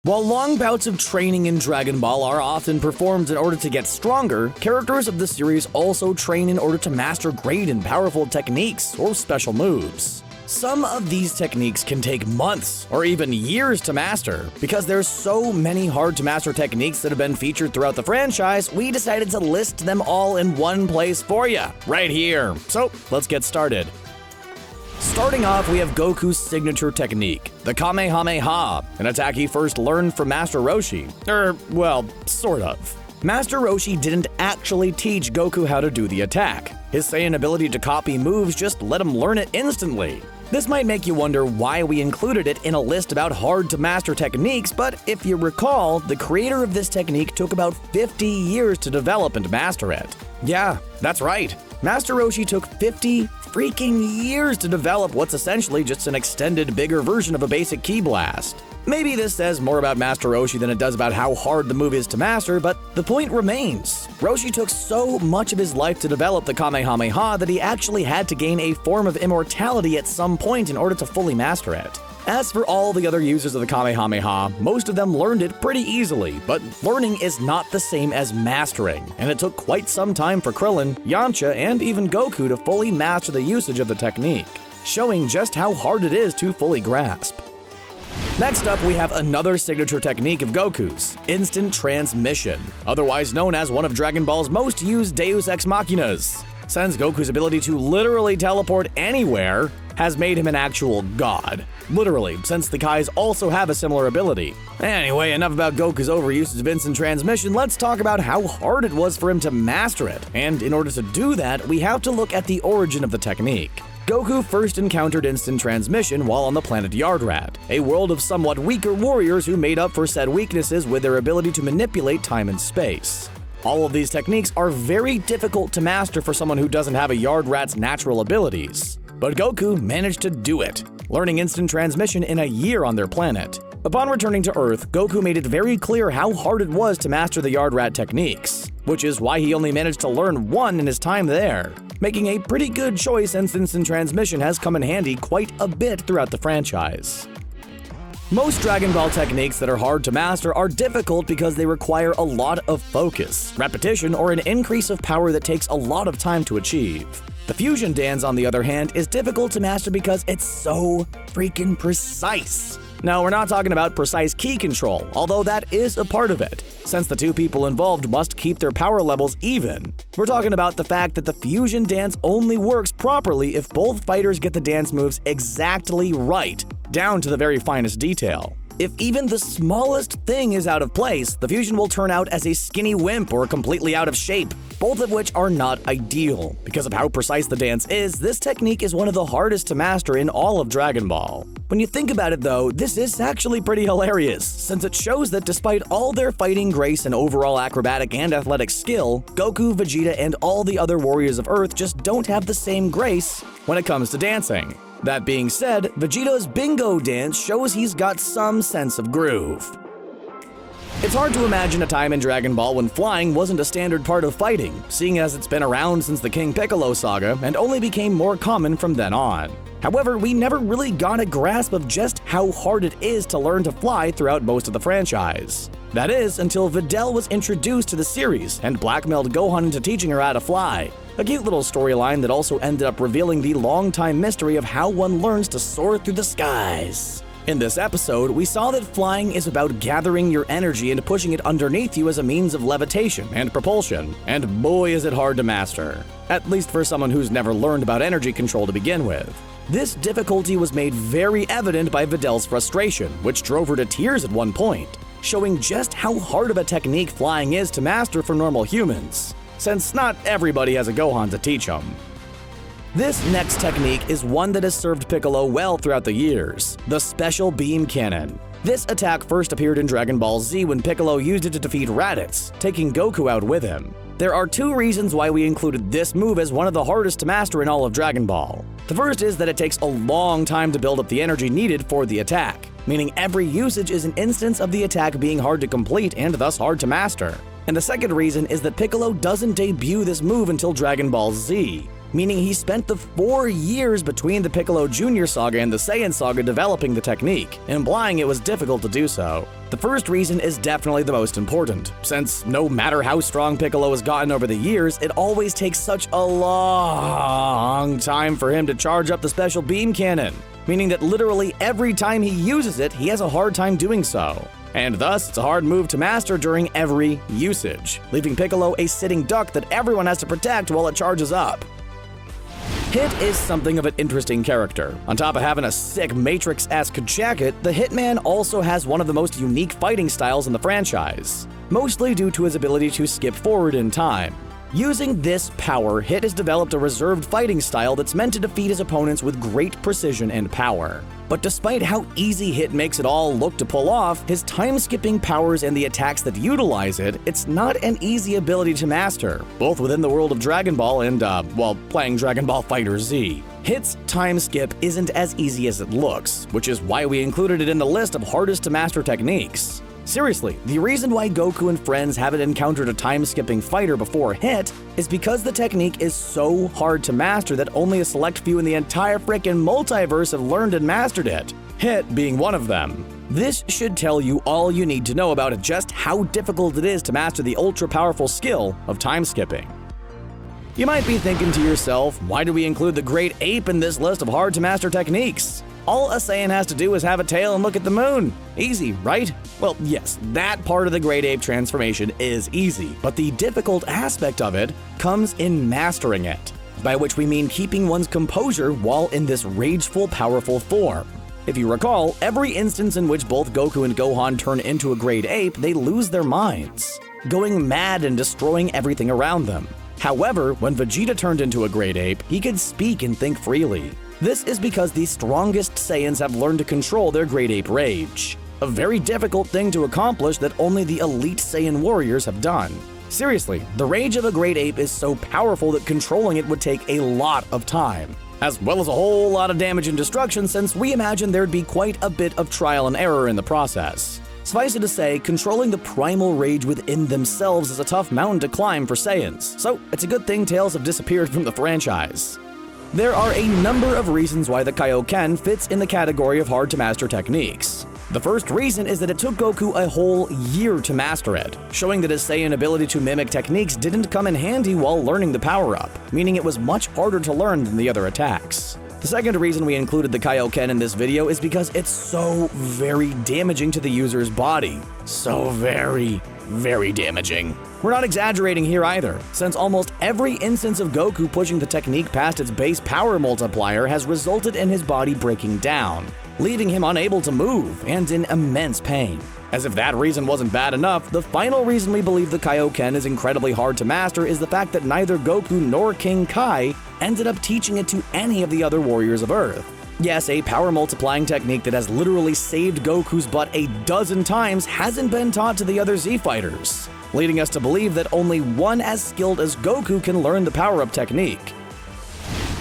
While long bouts of training in Dragon Ball are often performed in order to get stronger, characters of the series also train in order to master great and powerful techniques or special moves. Some of these techniques can take months or even years to master. Because there's so many hard-to-master techniques that have been featured throughout the franchise, we decided to list them all in one place for you, right here. So, let's get started. Starting off, we have Goku's signature technique, the Kamehameha, an attack he first learned from Master Roshi. Well, sort of. Master Roshi didn't actually teach Goku how to do the attack. His Saiyan ability to copy moves just let him learn it instantly. This might make you wonder why we included it in a list about hard-to-master techniques, but if you recall, the creator of this technique took about 50 years to develop and master it. Yeah, that's right. Master Roshi took 50 freaking years to develop what's essentially just an extended, bigger version of a basic ki blast. Maybe this says more about Master Roshi than it does about how hard the move is to master, but the point remains. Roshi took so much of his life to develop the Kamehameha that he actually had to gain a form of immortality at some point in order to fully master it. As for all the other users of the Kamehameha, most of them learned it pretty easily, but learning is not the same as mastering, and it took quite some time for Krillin, Yamcha, and even Goku to fully master the usage of the technique, showing just how hard it is to fully grasp. Next up, we have another signature technique of Goku's, Instant Transmission, otherwise known as one of Dragon Ball's most used Deus Ex Machinas. Since Goku's ability to literally teleport anywhere has made him an actual god. Literally, since the Kais also have a similar ability. Anyway, enough about Goku's overusage of instant transmission, let's talk about how hard it was for him to master it. And in order to do that, we have to look at the origin of the technique. Goku first encountered instant transmission while on the planet Yardrat, a world of somewhat weaker warriors who made up for said weaknesses with their ability to manipulate time and space. All of these techniques are very difficult to master for someone who doesn't have a Yardrat's natural abilities. But Goku managed to do it, learning instant transmission in a year on their planet. Upon returning to Earth, Goku made it very clear how hard it was to master the Yardrat techniques, which is why he only managed to learn one in his time there, making a pretty good choice since instant transmission has come in handy quite a bit throughout the franchise. Most Dragon Ball techniques that are hard to master are difficult because they require a lot of focus, repetition, or an increase of power that takes a lot of time to achieve. The fusion dance, on the other hand, is difficult to master because it's so freaking precise. No, we're not talking about precise ki control, although that is a part of it, since the two people involved must keep their power levels even. We're talking about the fact that the fusion dance only works properly if both fighters get the dance moves exactly right, down to the very finest detail. If even the smallest thing is out of place, the fusion will turn out as a skinny wimp or completely out of shape, both of which are not ideal. Because of how precise the dance is, this technique is one of the hardest to master in all of Dragon Ball. When you think about it though, this is actually pretty hilarious, since it shows that despite all their fighting grace and overall acrobatic and athletic skill, Goku, Vegeta, and all the other warriors of Earth just don't have the same grace when it comes to dancing. That being said, Vegeta's bingo dance shows he's got some sense of groove. It's hard to imagine a time in Dragon Ball when flying wasn't a standard part of fighting, seeing as it's been around since the King Piccolo saga and only became more common from then on. However, we never really got a grasp of just how hard it is to learn to fly throughout most of the franchise. That is, until Videl was introduced to the series and blackmailed Gohan into teaching her how to fly. A cute little storyline that also ended up revealing the long-time mystery of how one learns to soar through the skies. In this episode, we saw that flying is about gathering your energy and pushing it underneath you as a means of levitation and propulsion, and boy is it hard to master. At least for someone who's never learned about energy control to begin with. This difficulty was made very evident by Videl's frustration, which drove her to tears at one point, showing just how hard of a technique flying is to master for normal humans, since not everybody has a Gohan to teach them. This next technique is one that has served Piccolo well throughout the years, the Special Beam Cannon. This attack first appeared in Dragon Ball Z when Piccolo used it to defeat Raditz, taking Goku out with him. There are two reasons why we included this move as one of the hardest to master in all of Dragon Ball. The first is that it takes a long time to build up the energy needed for the attack, meaning every usage is an instance of the attack being hard to complete and thus hard to master. And the second reason is that Piccolo doesn't debut this move until Dragon Ball Z. meaning he spent the 4 years between the Piccolo Jr. saga and the Saiyan saga developing the technique, implying it was difficult to do so. The first reason is definitely the most important, since no matter how strong Piccolo has gotten over the years, it always takes such a long time for him to charge up the special beam cannon, meaning that literally every time he uses it, he has a hard time doing so. And thus, it's a hard move to master during every usage, leaving Piccolo a sitting duck that everyone has to protect while it charges up. Hit is something of an interesting character. On top of having a sick Matrix-esque jacket, the Hitman also has one of the most unique fighting styles in the franchise, mostly due to his ability to skip forward in time. Using this power, Hit has developed a reserved fighting style that's meant to defeat his opponents with great precision and power. But despite how easy Hit makes it all look to pull off, his time-skipping powers and the attacks that utilize it, it's not an easy ability to master, both within the world of Dragon Ball and, playing Dragon Ball FighterZ. Hit's time skip isn't as easy as it looks, which is why we included it in the list of hardest to master techniques. Seriously, the reason why Goku and Friends haven't encountered a time-skipping fighter before Hit is because the technique is so hard to master that only a select few in the entire frickin' multiverse have learned and mastered it, Hit being one of them. This should tell you all you need to know about just how difficult it is to master the ultra-powerful skill of time-skipping. You might be thinking to yourself, why do we include the Great Ape in this list of hard-to-master techniques? All a Saiyan has to do is have a tail and look at the moon. Easy, right? Well, yes, that part of the Great Ape transformation is easy, but the difficult aspect of it comes in mastering it, by which we mean keeping one's composure while in this rageful, powerful form. If you recall, every instance in which both Goku and Gohan turn into a Great Ape, they lose their minds, going mad and destroying everything around them. However, when Vegeta turned into a Great Ape, he could speak and think freely. This is because the strongest Saiyans have learned to control their Great Ape rage, a very difficult thing to accomplish that only the elite Saiyan warriors have done. Seriously, the rage of a Great Ape is so powerful that controlling it would take a lot of time, as well as a whole lot of damage and destruction, since we imagine there'd be quite a bit of trial and error in the process. Suffice it to say, controlling the primal rage within themselves is a tough mountain to climb for Saiyans, so it's a good thing Tails have disappeared from the franchise. There are a number of reasons why the Kaioken fits in the category of hard-to-master techniques. The first reason is that it took Goku a whole year to master it, showing that his Saiyan ability to mimic techniques didn't come in handy while learning the power-up, meaning it was much harder to learn than the other attacks. The second reason we included the Kaioken in this video is because it's so very damaging to the user's body. So very damaging. We're not exaggerating here either, since almost every instance of Goku pushing the technique past its base power multiplier has resulted in his body breaking down, leaving him unable to move and in immense pain. As if that reason wasn't bad enough, the final reason we believe the Kaioken is incredibly hard to master is the fact that neither Goku nor King Kai ended up teaching it to any of the other warriors of Earth. Yes, a power multiplying technique that has literally saved Goku's butt a dozen times hasn't been taught to the other Z fighters, leading us to believe that only one as skilled as Goku can learn the power-up technique.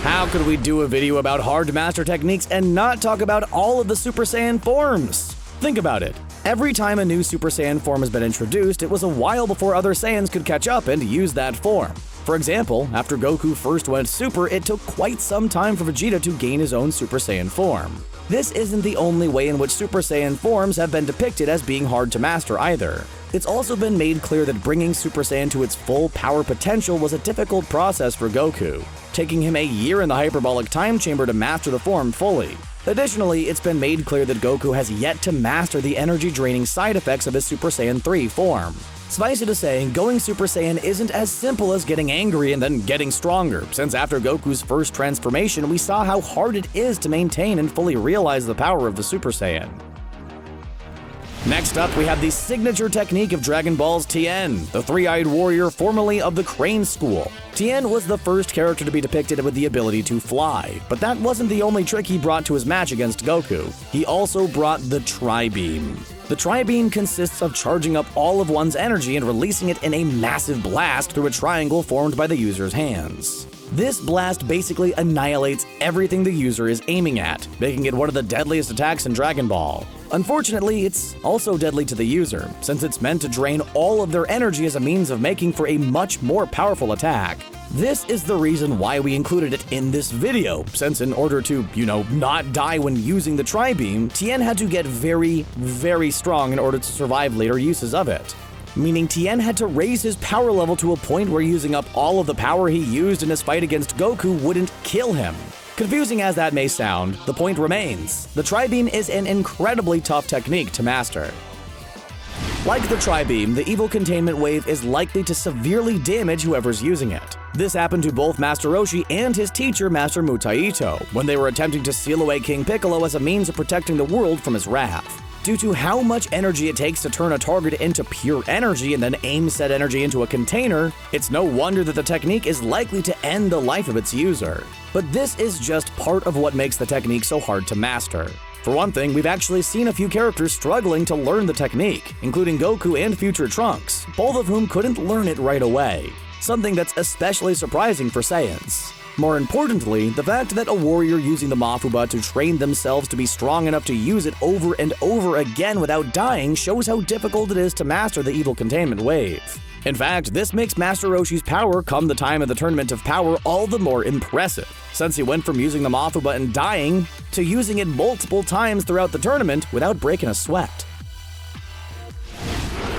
How could we do a video about hard-to-master techniques and not talk about all of the Super Saiyan forms? Think about it. Every time a new Super Saiyan form has been introduced, it was a while before other Saiyans could catch up and use that form. For example, after Goku first went Super, it took quite some time for Vegeta to gain his own Super Saiyan form. This isn't the only way in which Super Saiyan forms have been depicted as being hard to master either. It's also been made clear that bringing Super Saiyan to its full power potential was a difficult process for Goku, taking him a year in the hyperbolic time chamber to master the form fully. Additionally, it's been made clear that Goku has yet to master the energy-draining side effects of his Super Saiyan 3 form. Suffice it to say, going Super Saiyan isn't as simple as getting angry and then getting stronger, since after Goku's first transformation, we saw how hard it is to maintain and fully realize the power of the Super Saiyan. Next up, we have the signature technique of Dragon Ball's Tien, the three-eyed warrior formerly of the Crane School. Tien was the first character to be depicted with the ability to fly, but that wasn't the only trick he brought to his match against Goku. He also brought the Tri-Beam. The Tri-Beam consists of charging up all of one's energy and releasing it in a massive blast through a triangle formed by the user's hands. This blast basically annihilates everything the user is aiming at, making it one of the deadliest attacks in Dragon Ball. Unfortunately, it's also deadly to the user, since it's meant to drain all of their energy as a means of making for a much more powerful attack. This is the reason why we included it in this video, since in order to, not die when using the Tri-Beam, Tien had to get very, very strong in order to survive later uses of it. Meaning Tien had to raise his power level to a point where using up all of the power he used in his fight against Goku wouldn't kill him. Confusing as that may sound, the point remains. The Tri-Beam is an incredibly tough technique to master. Like the Tri-Beam, the evil containment wave is likely to severely damage whoever's using it. This happened to both Master Roshi and his teacher, Master Mutaito, when they were attempting to seal away King Piccolo as a means of protecting the world from his wrath. Due to how much energy it takes to turn a target into pure energy and then aim said energy into a container, it's no wonder that the technique is likely to end the life of its user. But this is just part of what makes the technique so hard to master. For one thing, we've actually seen a few characters struggling to learn the technique, including Goku and future Trunks, both of whom couldn't learn it right away. Something that's especially surprising for Saiyans. More importantly, the fact that a warrior using the Mafuba to train themselves to be strong enough to use it over and over again without dying shows how difficult it is to master the evil containment wave. In fact, this makes Master Roshi's power come the time of the Tournament of Power all the more impressive, since he went from using the Mafuba and dying to using it multiple times throughout the tournament without breaking a sweat.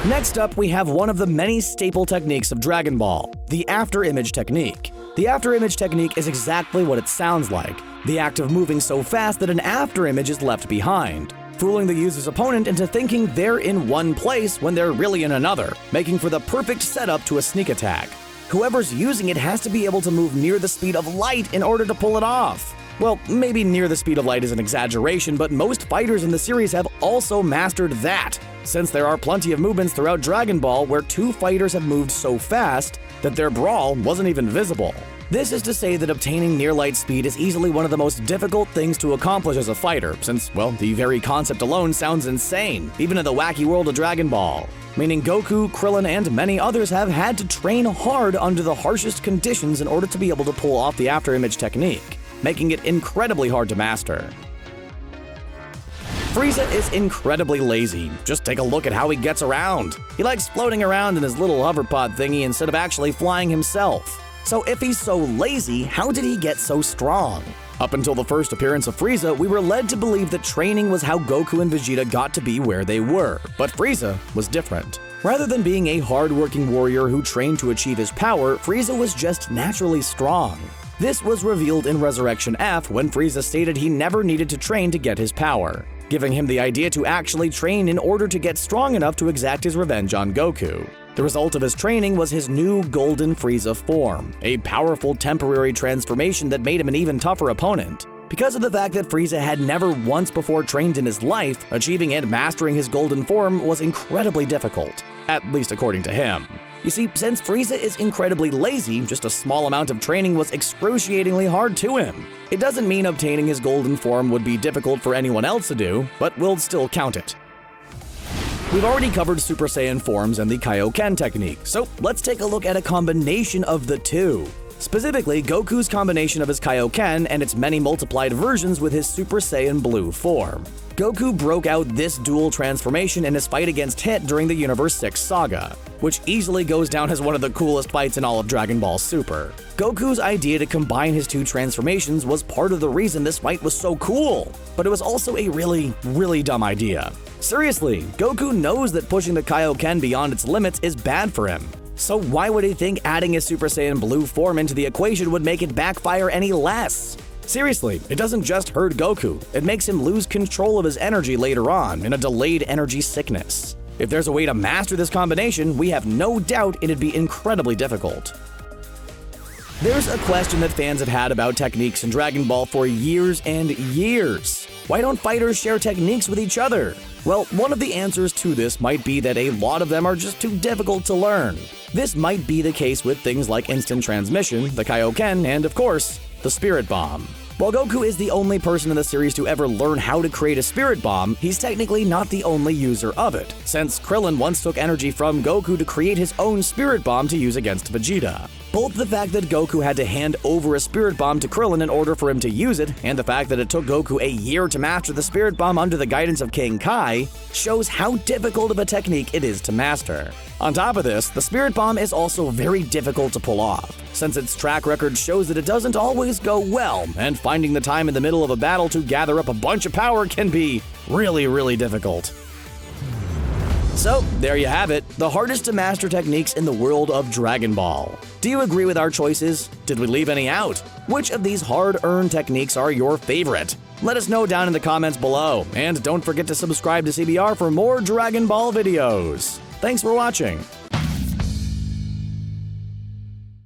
Next up, we have one of the many staple techniques of Dragon Ball, the after-image technique. The after-image technique is exactly what it sounds like, the act of moving so fast that an after-image is left behind, fooling the user's opponent into thinking they're in one place when they're really in another, making for the perfect setup to a sneak attack. Whoever's using it has to be able to move near the speed of light in order to pull it off. Well, maybe near the speed of light is an exaggeration, but most fighters in the series have also mastered that, since there are plenty of movements throughout Dragon Ball where two fighters have moved so fast that their brawl wasn't even visible. This is to say that obtaining near light speed is easily one of the most difficult things to accomplish as a fighter, since, well, the very concept alone sounds insane, even in the wacky world of Dragon Ball. Meaning Goku, Krillin, and many others have had to train hard under the harshest conditions in order to be able to pull off the after-image technique, making it incredibly hard to master. Frieza is incredibly lazy. Just take a look at how he gets around. He likes floating around in his little hoverpod thingy instead of actually flying himself. So if he's so lazy, how did he get so strong? Up until the first appearance of Frieza, we were led to believe that training was how Goku and Vegeta got to be where they were, but Frieza was different. Rather than being a hard-working warrior who trained to achieve his power, Frieza was just naturally strong. This was revealed in Resurrection F when Frieza stated he never needed to train to get his power, giving him the idea to actually train in order to get strong enough to exact his revenge on Goku. The result of his training was his new Golden Frieza form, a powerful temporary transformation that made him an even tougher opponent. Because of the fact that Frieza had never once before trained in his life, achieving and mastering his golden form was incredibly difficult, at least according to him. You see, since Frieza is incredibly lazy, just a small amount of training was excruciatingly hard to him. It doesn't mean obtaining his golden form would be difficult for anyone else to do, but we'll still count it. We've already covered Super Saiyan forms and the Kaioken technique, so let's take a look at a combination of the two. Specifically, Goku's combination of his Kaioken and its many multiplied versions with his Super Saiyan Blue form. Goku broke out this dual transformation in his fight against Hit during the Universe 6 saga, which easily goes down as one of the coolest fights in all of Dragon Ball Super. Goku's idea to combine his two transformations was part of the reason this fight was so cool, but it was also a really dumb idea. Seriously, Goku knows that pushing the Kaioken beyond its limits is bad for him. So why would he think adding his Super Saiyan Blue form into the equation would make it backfire any less? Seriously, it doesn't just hurt Goku, it makes him lose control of his energy later on in a delayed energy sickness. If there's a way to master this combination, we have no doubt it'd be incredibly difficult. There's a question that fans have had about techniques in Dragon Ball for years and years. Why don't fighters share techniques with each other? Well, one of the answers to this might be that a lot of them are just too difficult to learn. This might be the case with things like instant transmission, the Kaioken, and of course, the Spirit Bomb. While Goku is the only person in the series to ever learn how to create a Spirit Bomb, he's technically not the only user of it, since Krillin once took energy from Goku to create his own Spirit Bomb to use against Vegeta. Both the fact that Goku had to hand over a Spirit Bomb to Krillin in order for him to use it, and the fact that it took Goku a year to master the Spirit Bomb under the guidance of King Kai, shows how difficult of a technique it is to master. On top of this, the Spirit Bomb is also very difficult to pull off. since its track record shows that it doesn't always go well, and finding the time in the middle of a battle to gather up a bunch of power can be really difficult. So, there you have it, the hardest to master techniques in the world of Dragon Ball. Do you agree with our choices? Did we leave any out? Which of these hard-earned techniques are your favorite? Let us know down in the comments below, and don't forget to subscribe to CBR for more Dragon Ball videos. Thanks for watching.